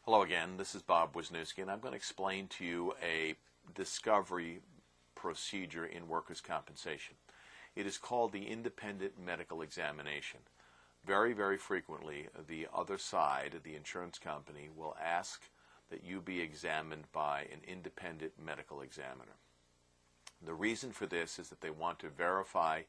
Hello again, this is Bob Wisniewski, and I'm going to explain to you a discovery procedure in workers' compensation. It is called the independent medical examination. Very, very frequently, the other side, the insurance company, will ask that you be examined by an independent medical examiner. The reason for this is that they want to verify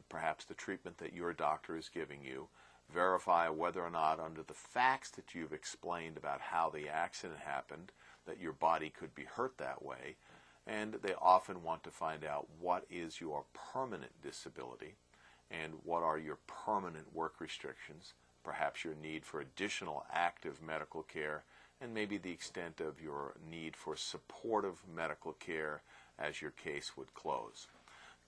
perhaps the treatment that your doctor is giving you, verify whether or not under the facts that you've explained about how the accident happened, that your body could be hurt that way, and they often want to find out what is your permanent disability and what are your permanent work restrictions, perhaps your need for additional active medical care, and maybe the extent of your need for supportive medical care as your case would close.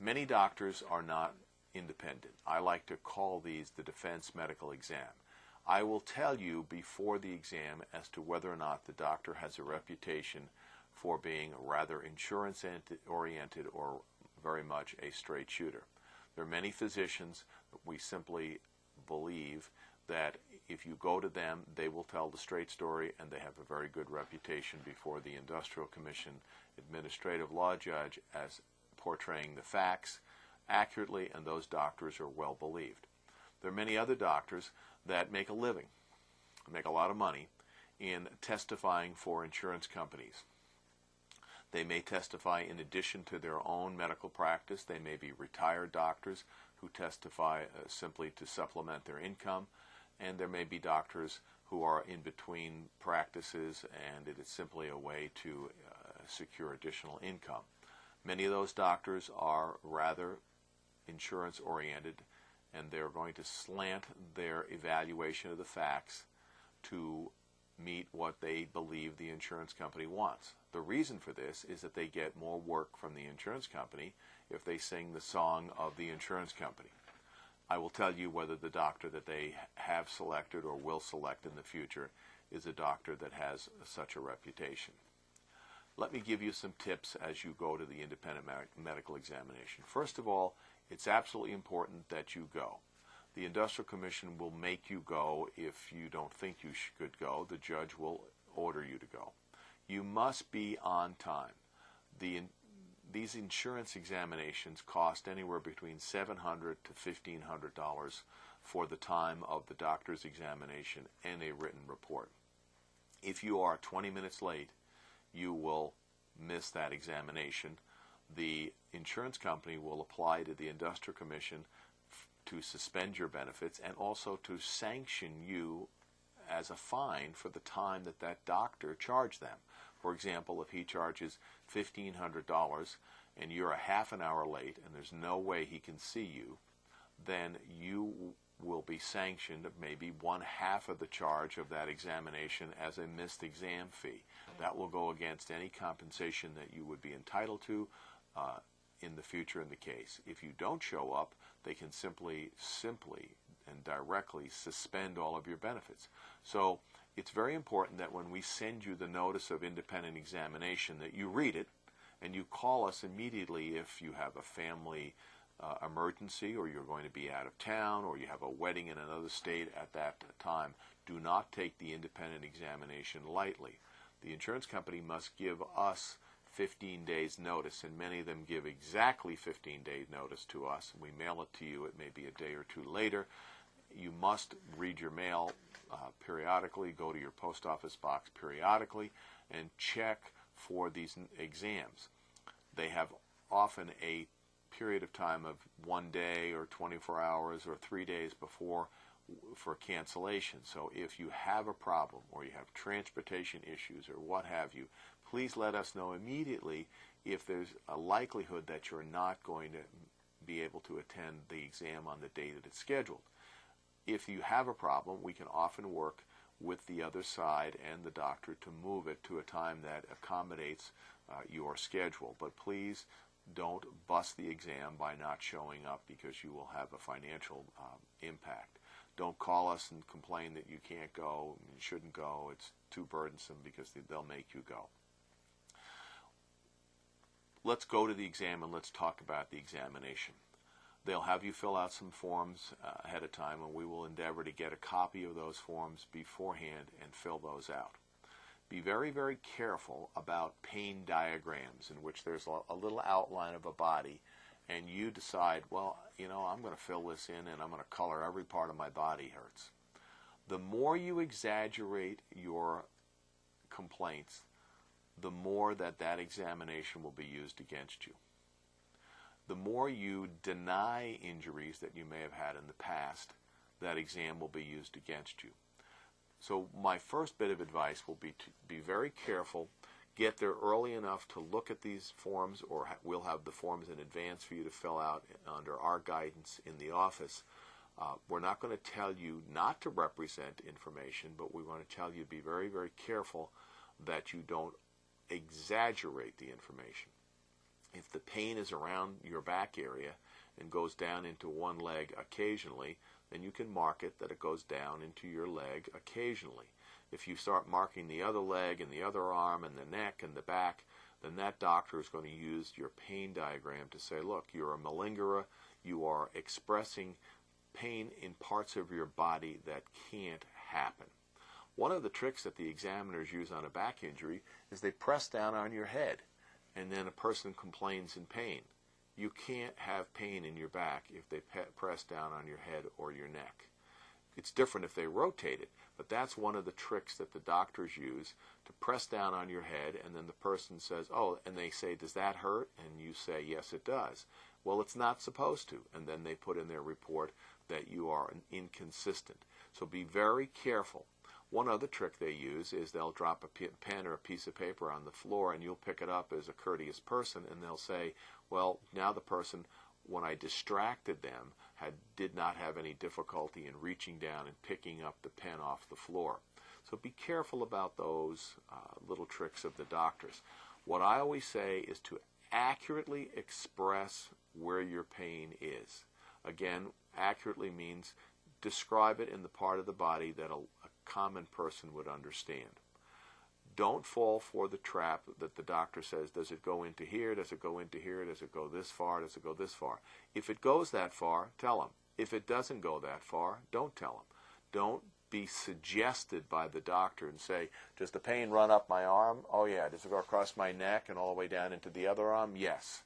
Many doctors are not independent. I like to call these the defense medical exam. I will tell you before the exam as to whether or not the doctor has a reputation for being rather insurance-oriented or very much a straight shooter. There are many physicians that we simply believe that if you go to them, they will tell the straight story, and they have a very good reputation before the Industrial Commission administrative law judge as portraying the facts accurately, and those doctors are well believed. There are many other doctors that make a living, make a lot of money in testifying for insurance companies. They may testify in addition to their own medical practice. They may be retired doctors who testify simply to supplement their income, and there may be doctors who are in between practices, and it is simply a way to secure additional income. Many of those doctors are rather insurance-oriented, and they're going to slant their evaluation of the facts to meet what they believe the insurance company wants. The reason for this is that they get more work from the insurance company if they sing the song of the insurance company. I will tell you whether the doctor that they have selected or will select in the future is a doctor that has such a reputation. Let me give you some tips as you go to the independent medical examination. First of all, it's absolutely important that you go. The Industrial Commission will make you go if you don't think you should go. The judge will order you to go. You must be on time. These insurance examinations cost anywhere between $700 to $1,500 for the time of the doctor's examination and a written report. If you are 20 minutes late, you will miss that examination. The insurance company will apply to the Industrial Commission to suspend your benefits and also to sanction you as a fine for the time that that doctor charged them. For example, if he charges $1,500 and you're a half an hour late and there's no way he can see you, then you will be sanctioned maybe one half of the charge of that examination as a missed exam fee. That will go against any compensation that you would be entitled to in the future in the case. If you don't show up, they can simply and directly suspend all of your benefits. So it's very important that when we send you the notice of independent examination that you read it and you call us immediately if you have a family emergency or you're going to be out of town or you have a wedding in another state at that time. Do not take the independent examination lightly. The insurance company must give us 15 days notice, and many of them give exactly 15 days notice to us. We mail it to you. It may be a day or two later. You must read your mail periodically, go to your post office box periodically, and check for these exams. They have often a period of time of 1 day or 24 hours or 3 days before for cancellation. So if you have a problem or you have transportation issues or what have you, please let us know immediately if there's a likelihood that you're not going to be able to attend the exam on the day that it's scheduled. If you have a problem, we can often work with the other side and the doctor to move it to a time that accommodates your schedule. But please don't bust the exam by not showing up because you will have a financial impact. Don't call us and complain that you can't go, you shouldn't go, it's too burdensome, because they'll make you go. Let's go to the exam and let's talk about the examination. They'll have you fill out some forms ahead of time, and we will endeavor to get a copy of those forms beforehand and fill those out. Be very, very careful about pain diagrams in which there's a little outline of a body, and you decide, well, I'm going to fill this in and I'm going to color every part of my body hurts. The more you exaggerate your complaints, the more that examination will be used against you. The more you deny injuries that you may have had in the past, that exam will be used against you. So my first bit of advice will be to be very careful, get there early enough to look at these forms, or we'll have the forms in advance for you to fill out under our guidance in the office. We're not going to tell you not to represent information, but we want to tell you to be very, very careful that you don't exaggerate the information. If the pain is around your back area and goes down into one leg occasionally, then you can mark it that it goes down into your leg occasionally. If you start marking the other leg and the other arm and the neck and the back, then that doctor is going to use your pain diagram to say, look, you're a malingerer, you are expressing pain in parts of your body that can't happen. One of the tricks that the examiners use on a back injury is they press down on your head, and then a person complains in pain. You can't have pain in your back if they press down on your head or your neck. It's different if they rotate it, but that's one of the tricks that the doctors use, to press down on your head, and then the person says, oh, and they say, does that hurt? And you say, yes, it does. Well, it's not supposed to, and then they put in their report that you are inconsistent. So be very careful. One other trick they use is they'll drop a pen or a piece of paper on the floor, and you'll pick it up as a courteous person, and they'll say, well, now the person, when I distracted them, did not have any difficulty in reaching down and picking up the pen off the floor. So be careful about those little tricks of the doctors. What I always say is to accurately express where your pain is. Again, accurately means describe it in the part of the body that a common person would understand. Don't fall for the trap that the doctor says, does it go into here, does it go into here, does it go this far, does it go this far? If it goes that far, tell them. If it doesn't go that far, don't tell them. Don't be suggested by the doctor and say, does the pain run up my arm? Oh yeah. Does it go across my neck and all the way down into the other arm? Yes.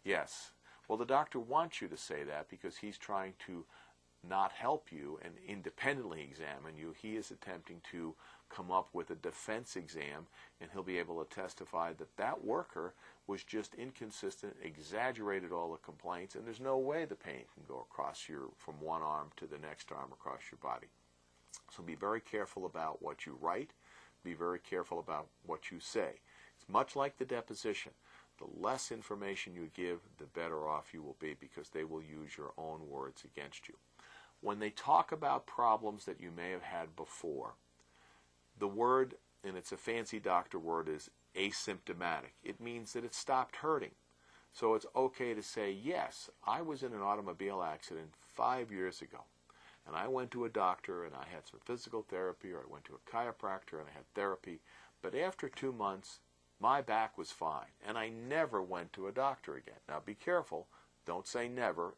Yes. Well, the doctor wants you to say that because he's trying to not help you and independently examine you. He is attempting to come up with a defense exam, and he'll be able to testify that that worker was just inconsistent, exaggerated all the complaints, and there's no way the pain can go across from one arm to the next arm across your body. So be very careful about what you write. Be very careful about what you say. It's much like the deposition. The less information you give, the better off you will be, because they will use your own words against you. When they talk about problems that you may have had before, the word, and it's a fancy doctor word, is asymptomatic. It means that it stopped hurting. So it's okay to say, yes, I was in an automobile accident 5 years ago, and I went to a doctor and I had some physical therapy, or I went to a chiropractor and I had therapy, but after 2 months, my back was fine, and I never went to a doctor again. Now be careful. Don't say never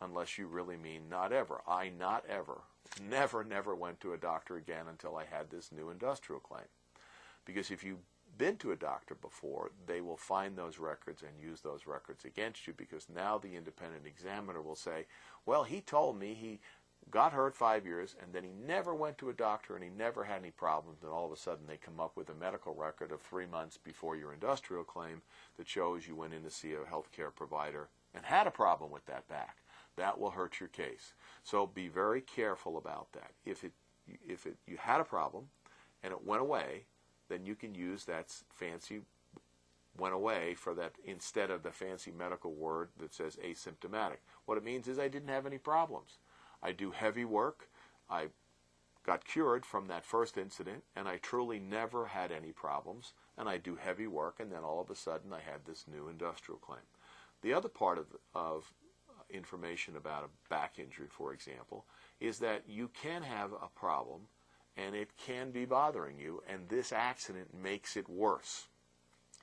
unless you really mean not ever. I not ever, never went to a doctor again until I had this new industrial claim. Because if you've been to a doctor before, they will find those records and use those records against you, because now the independent examiner will say, well, he told me he got hurt 5 years, and then he never went to a doctor and he never had any problems, and all of a sudden they come up with a medical record of 3 months before your industrial claim that shows you went in to see a healthcare provider and had a problem with that back. That will hurt your case. So be very careful about that. If you had a problem and it went away, then you can use that fancy went away for that instead of the fancy medical word that says asymptomatic. What it means is I didn't have any problems. I do heavy work. I got cured from that first incident, and I truly never had any problems, and I do heavy work, and then all of a sudden I had this new industrial claim. The other part of information about a back injury, for example, is that you can have a problem and it can be bothering you, and this accident makes it worse.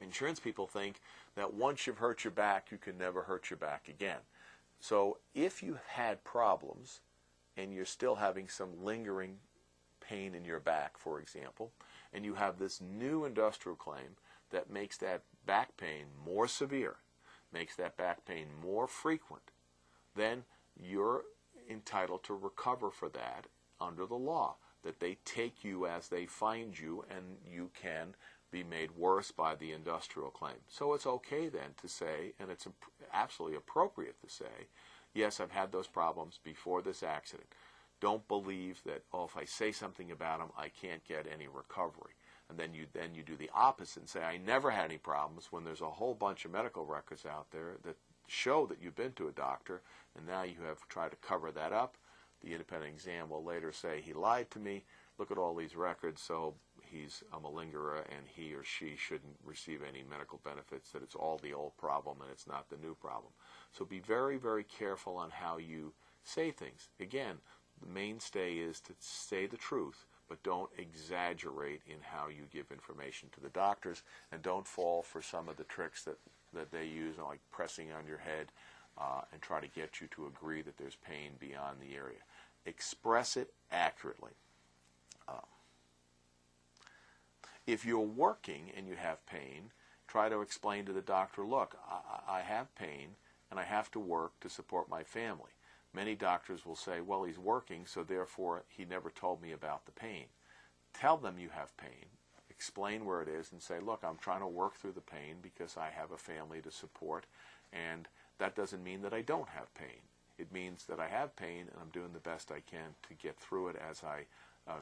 Insurance people think that once you've hurt your back, you can never hurt your back again. So if you had problems and you're still having some lingering pain in your back, for example, and you have this new industrial claim that makes that back pain more severe, makes that back pain more frequent, then you're entitled to recover for that under the law, that they take you as they find you and you can be made worse by the industrial claim. So it's okay then to say, and it's absolutely appropriate to say, yes, I've had those problems before this accident. Don't believe that, oh, if I say something about them, I can't get any recovery. And then you do the opposite and say, I never had any problems, when there's a whole bunch of medical records out there that show that you've been to a doctor, and now you have tried to cover that up. The independent exam will later say, he lied to me, look at all these records, so he's a malingerer and he or she shouldn't receive any medical benefits, that it's all the old problem and it's not the new problem. So be very, very careful on how you say things. Again, the mainstay is to say the truth, but don't exaggerate in how you give information to the doctors, and don't fall for some of the tricks that they use, like pressing on your head and try to get you to agree that there's pain beyond the area. Express it accurately. If you're working and you have pain, try to explain to the doctor, look, I have pain and I have to work to support my family. Many doctors will say, well, he's working, so therefore he never told me about the pain. Tell them you have pain. Explain where it is and say, look, I'm trying to work through the pain because I have a family to support, and that doesn't mean that I don't have pain. It means that I have pain and I'm doing the best I can to get through it as I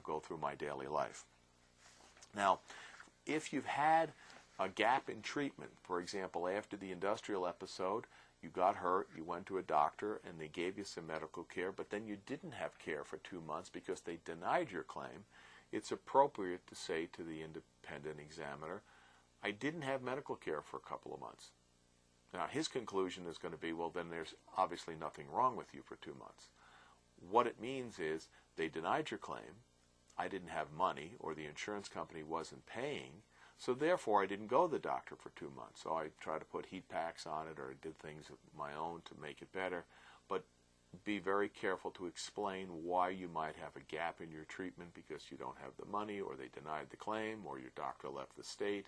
go through my daily life. Now, if you've had a gap in treatment, for example, after the industrial episode, you got hurt, you went to a doctor, and they gave you some medical care, but then you didn't have care for 2 months because they denied your claim, it's appropriate to say to the independent examiner, I didn't have medical care for a couple of months. Now, his conclusion is going to be, well, then there's obviously nothing wrong with you for 2 months. What it means is they denied your claim, I didn't have money, or the insurance company wasn't paying, so therefore I didn't go to the doctor for 2 months. So I tried to put heat packs on it, or I did things of my own to make it better. But be very careful to explain why you might have a gap in your treatment because you don't have the money, or they denied the claim, or your doctor left the state.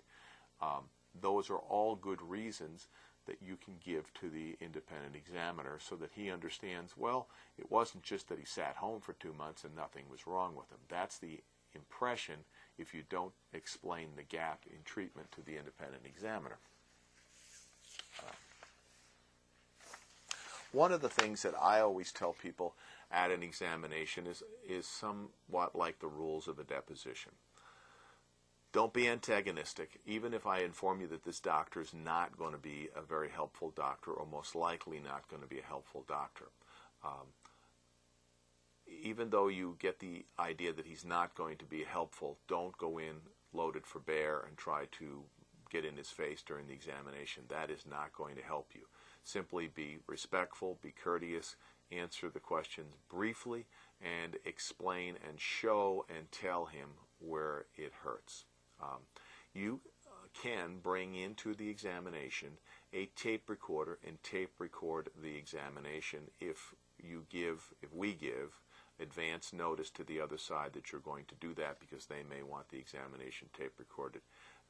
Those are all good reasons that you can give to the independent examiner so that he understands, well, it wasn't just that he sat home for 2 months and nothing was wrong with him. That's the impression if you don't explain the gap in treatment to the independent examiner. One of the things that I always tell people at an examination is somewhat like the rules of a deposition. Don't be antagonistic, even if I inform you that this doctor is not going to be a very helpful doctor, or most likely not going to be a helpful doctor. Even though you get the idea that he's not going to be helpful, don't go in loaded for bear and try to get in his face during the examination. That is not going to help you. Simply be respectful, be courteous, answer the questions briefly, and explain and show and tell him where it hurts. You can bring into the examination a tape recorder and tape record the examination if we give advance notice to the other side that you're going to do that, because they may want the examination tape recorded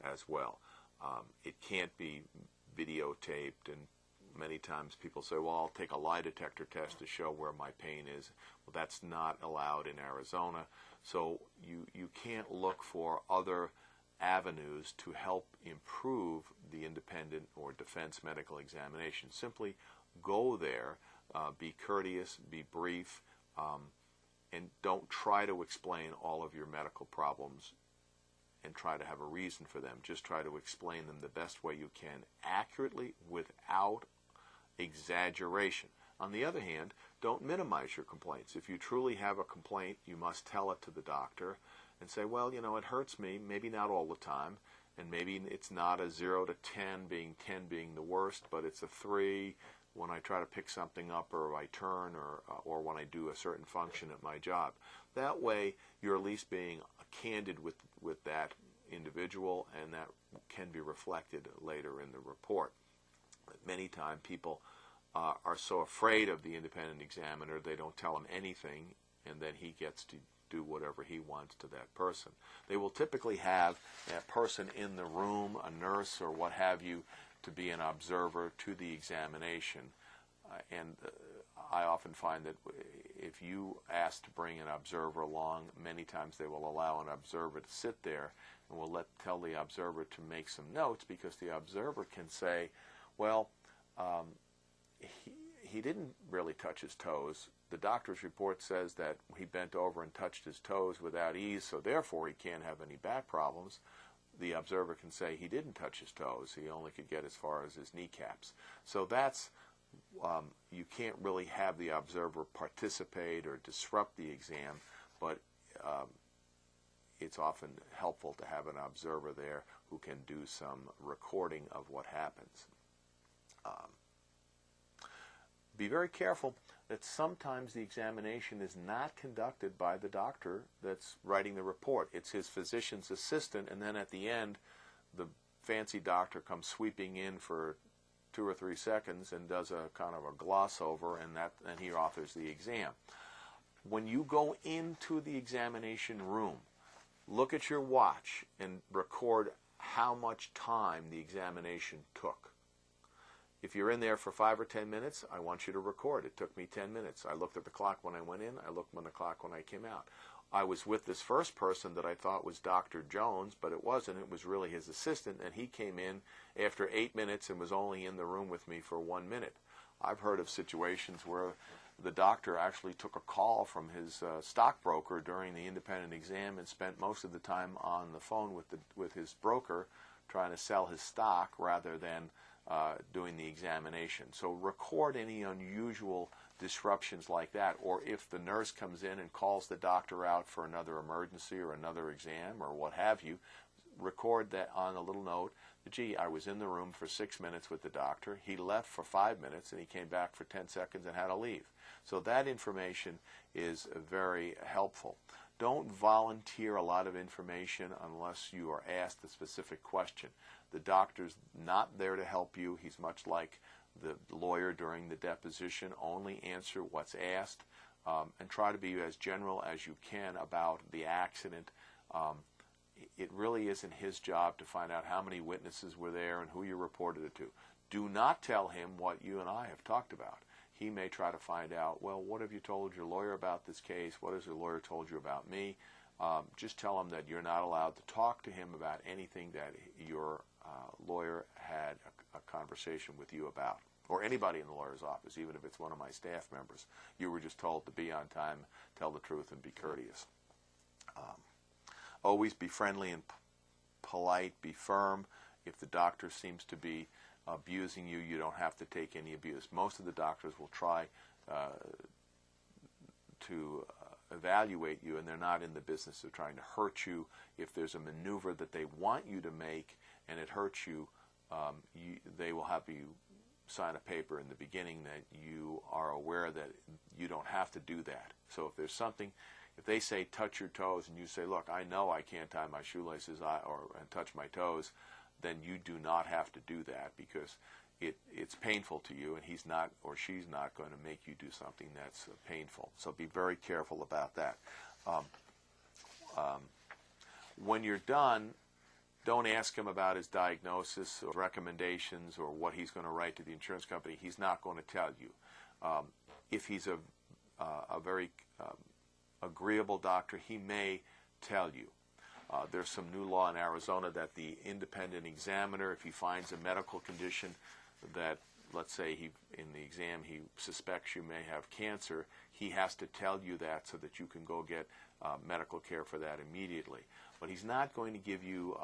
as well. It can't be videotaped, and many times people say, well, I'll take a lie detector test to show where my pain is. Well, that's not allowed in Arizona, so you can't look for other avenues to help improve the independent or defense medical examination. Simply go there, be courteous, be brief, and don't try to explain all of your medical problems and try to have a reason for them. Just try to explain them the best way you can, accurately, without exaggeration. On the other hand, don't minimize your complaints. If you truly have a complaint, you must tell it to the doctor and say, well, it hurts me, maybe not all the time, and maybe it's not a 0 to 10 being the worst, but it's a 3 when I try to pick something up, or I turn, or when I do a certain function at my job. That way, you're at least being candid with that individual, and that can be reflected later in the report. Many times people are so afraid of the independent examiner they don't tell him anything, and then he gets to do whatever he wants to that person. They will typically have a person in the room, a nurse or what have you, to be an observer to the examination. And I often find that if you ask to bring an observer along, many times they will allow an observer to sit there and will tell the observer to make some notes, because the observer can say, well, he didn't really touch his toes. The doctor's report says that he bent over and touched his toes without ease, so therefore he can't have any back problems. The observer can say he didn't touch his toes. He only could get as far as his kneecaps. So that's, you can't really have the observer participate or disrupt the exam, but it's often helpful to have an observer there who can do some recording of what happens. Be very careful that sometimes the examination is not conducted by the doctor that's writing the report. It's his physician's assistant, and then at the end, the fancy doctor comes sweeping in for 2 or 3 seconds and does a kind of a gloss over, and he authors the exam. When you go into the examination room, look at your watch and record how much time the examination took. If you're in there for 5 or 10 minutes, I want you to record. It took me 10 minutes. I looked at the clock when I went in. I looked at the clock when I came out. I was with this first person that I thought was Dr. Jones, but it wasn't. It was really his assistant, and he came in after 8 minutes and was only in the room with me for 1 minute. I've heard of situations where the doctor actually took a call from his stockbroker during the independent exam and spent most of the time on the phone with his broker trying to sell his stock rather than doing the examination. So record any unusual disruptions like that, or if the nurse comes in and calls the doctor out for another emergency or another exam or what have you, record that on a little note. Gee, I was in the room for 6 minutes with the doctor. He left for 5 minutes and he came back for 10 seconds and had to leave. So that information is very helpful. Don't volunteer a lot of information unless you are asked a specific question. The doctor's not there to help you. He's much like the lawyer during the deposition. Only answer what's asked, and try to be as general as you can about the accident. It really isn't his job to find out how many witnesses were there and who you reported it to. Do not tell him what you and I have talked about. He may try to find out, well, what have you told your lawyer about this case? What has your lawyer told you about me? Just tell him that you're not allowed to talk to him about anything that your lawyer had a conversation with you about, or anybody in the lawyer's office, even if it's one of my staff members. You were just told to be on time, tell the truth, and be courteous. Always be friendly and polite, be firm. If the doctor seems to be abusing you, you don't have to take any abuse. Most of the doctors will try to evaluate you, and they're not in the business of trying to hurt you. If there's a maneuver that they want you to make and it hurts you, they will have you sign a paper in the beginning that you are aware that you don't have to do that. So if there's something, if they say touch your toes and you say, look, I know I can't tie my shoelaces and touch my toes, then you do not have to do that, because it's painful to you, and he's not or she's not going to make you do something that's painful. So be very careful about that. When you're done, don't ask him about his diagnosis or recommendations or what he's going to write to the insurance company. He's not going to tell you. If he's a very agreeable doctor, he may tell you. There's some new law in Arizona that the independent examiner, if he finds a medical condition that, let's say in the exam he suspects you may have cancer, he has to tell you that so that you can go get medical care for that immediately. But he's not going to give you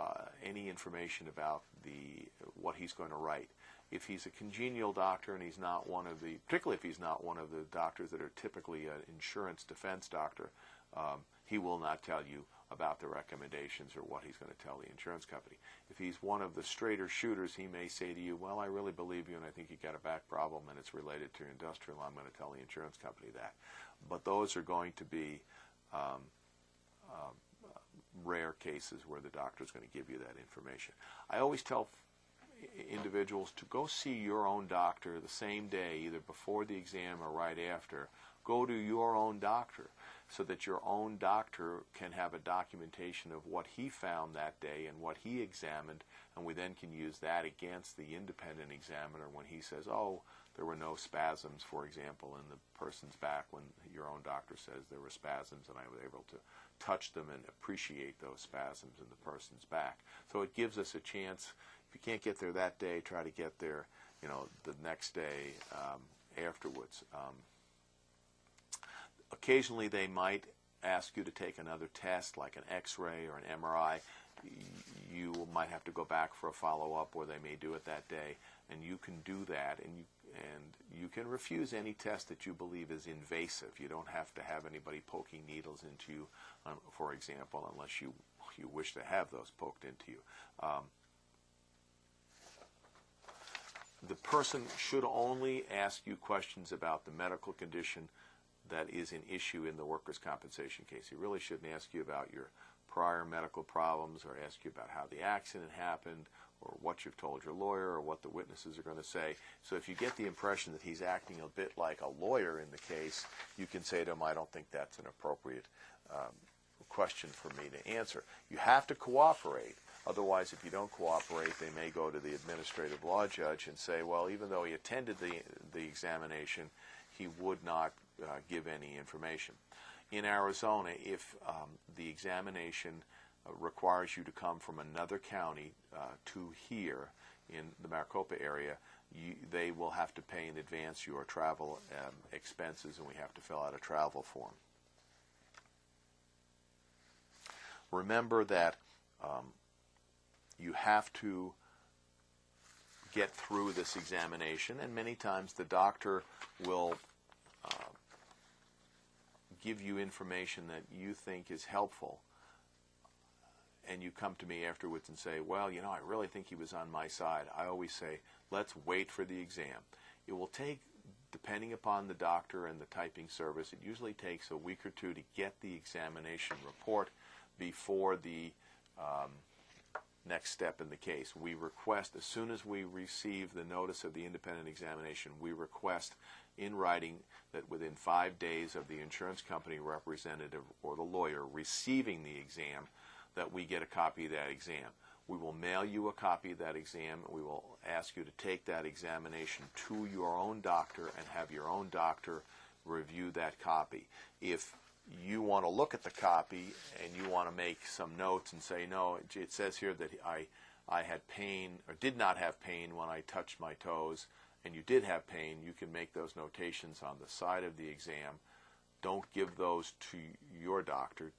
any information about what he's going to write. If he's a congenial doctor and he's not one of particularly if he's not one of the doctors that are typically an insurance defense doctor, he will not tell you about the recommendations or what he's going to tell the insurance company. If he's one of the straighter shooters, he may say to you, well, I really believe you and I think you got a back problem and it's related to your industrial. I'm going to tell the insurance company that. But those are going to be rare cases where the doctor is going to give you that information. I always tell individuals to go see your own doctor the same day, either before the exam or right after. Go to your own doctor so that your own doctor can have a documentation of what he found that day and what he examined, and we then can use that against the independent examiner when he says, oh, there were no spasms, for example, in the person's back, when your own doctor says there were spasms, and I was able to touch them and appreciate those spasms in the person's back. So it gives us a chance. If you can't get there that day, try to get there, the next day afterwards. Occasionally they might ask you to take another test, like an X-ray or an MRI. You might have to go back for a follow-up, or they may do it that day, and you can do that, and you can refuse any test that you believe is invasive. You don't have to have anybody poking needles into you, for example, unless you wish to have those poked into you. The person should only ask you questions about the medical condition that is an issue in the workers' compensation case. He really shouldn't ask you about your prior medical problems, or ask you about how the accident happened, or what you've told your lawyer, or what the witnesses are going to say. So if you get the impression that he's acting a bit like a lawyer in the case, you can say to him, I don't think that's an appropriate question for me to answer. You have to cooperate. Otherwise, if you don't cooperate, they may go to the administrative law judge and say, well, even though he attended the examination, he would not give any information. In Arizona, if the examination requires you to come from another county to here in the Maricopa area, they will have to pay in advance your travel expenses, and we have to fill out a travel form. Remember that you have to get through this examination, and many times the doctor will give you information that you think is helpful, and you come to me afterwards and say, well, I really think he was on my side. I always say, let's wait for the exam. It will take, depending upon the doctor and the typing service, it usually takes a week or two to get the examination report before the next step in the case. We request, as soon as we receive the notice of the independent examination, we request in writing that within 5 days of the insurance company representative or the lawyer receiving the exam, that we get a copy of that exam. We will mail you a copy of that exam. We will ask you to take that examination to your own doctor and have your own doctor review that copy. If you want to look at the copy and you want to make some notes and say, no, it says here that I had pain or did not have pain when I touched my toes, and you did have pain, you can make those notations on the side of the exam. Don't give those to your doctor.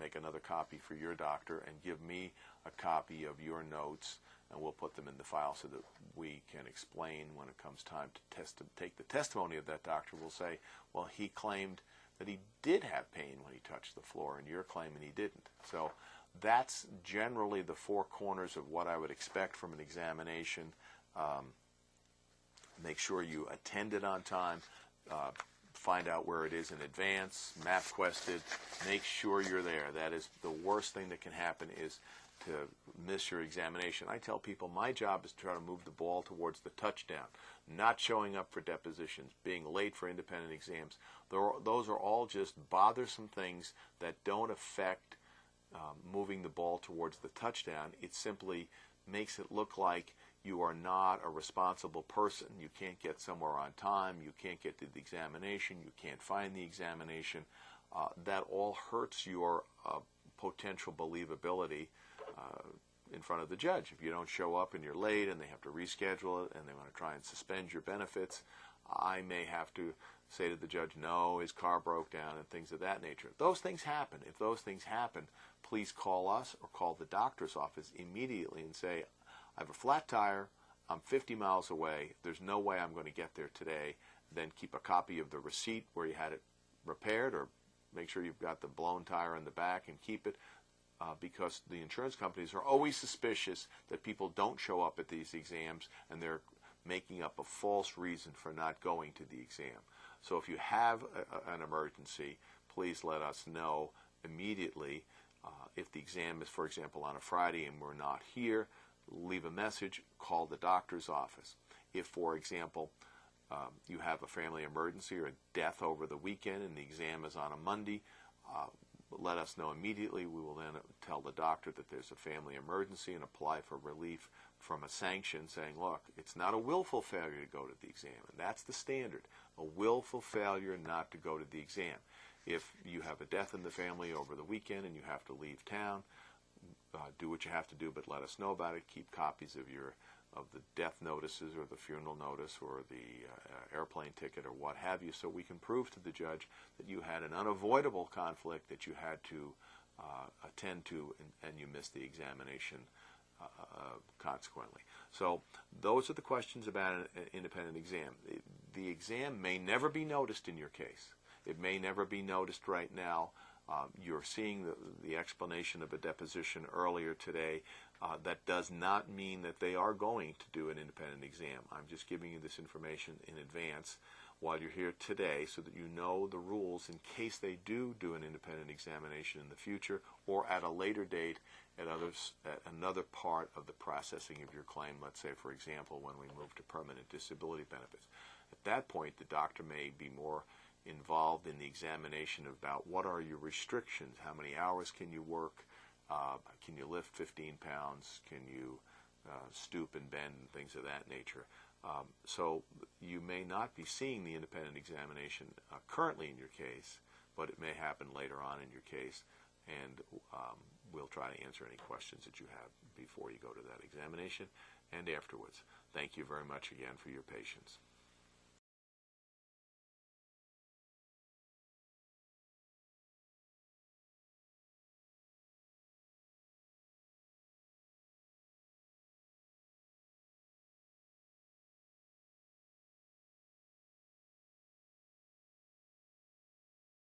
Make another copy for your doctor and give me a copy of your notes, and we'll put them in the file so that we can explain when it comes time to take the testimony of that doctor. We'll say, well, he claimed that he did have pain when he touched the floor, and you're claiming he didn't. So that's generally the four corners of what I would expect from an examination. Make sure you attend it on time. Find out where it is in advance. MapQuest it. Make sure you're there. That is the worst thing that can happen, is to miss your examination. I tell people my job is to try to move the ball towards the touchdown, not showing up for depositions, being late for independent exams. Those are all just bothersome things that don't affect moving the ball towards the touchdown. It simply makes it look like you are not a responsible person. You can't get somewhere on time. You can't get to the examination. You can't find the examination. That all hurts your potential believability in front of the judge. If you don't show up and you're late and they have to reschedule it and they want to try and suspend your benefits, I may have to say to the judge, no, his car broke down and things of that nature. Those things happen. If those things happen, please call us or call the doctor's office immediately and say, I have a flat tire, I'm 50 miles away, there's no way I'm going to get there today. Then keep a copy of the receipt where you had it repaired, or make sure you've got the blown tire in the back and keep it, because the insurance companies are always suspicious that people don't show up at these exams and they're making up a false reason for not going to the exam. So if you have an emergency, please let us know immediately. If the exam is, for example, on a Friday and we're not here, leave a message, call the doctor's office. If, for example, you have a family emergency or a death over the weekend and the exam is on a Monday, let us know immediately. We will then tell the doctor that there's a family emergency and apply for relief from a sanction saying, look, it's not a willful failure to go to the exam, and that's the standard, a willful failure not to go to the exam. If you have a death in the family over the weekend and you have to leave town, do what you have to do, but let us know about it. Keep copies of the death notices or the funeral notice or the airplane ticket or what have you, so we can prove to the judge that you had an unavoidable conflict that you had to attend to and you missed the examination consequently. So those are the questions about an independent exam. The exam may never be noticed in your case. It may never be noticed right now. You're seeing the explanation of a deposition earlier today. That does not mean that they are going to do an independent exam. I'm just giving you this information in advance while you're here today so that you know the rules in case they do an independent examination in the future or at a later date at another part of the processing of your claim. Let's say, for example, when we move to permanent disability benefits. At that point, the doctor may be more involved in the examination about what are your restrictions, how many hours can you work, can you lift 15 pounds, can you stoop and bend, and things of that nature. So you may not be seeing the independent examination currently in your case, but it may happen later on in your case, and we'll try to answer any questions that you have before you go to that examination and afterwards. Thank you very much again for your patience.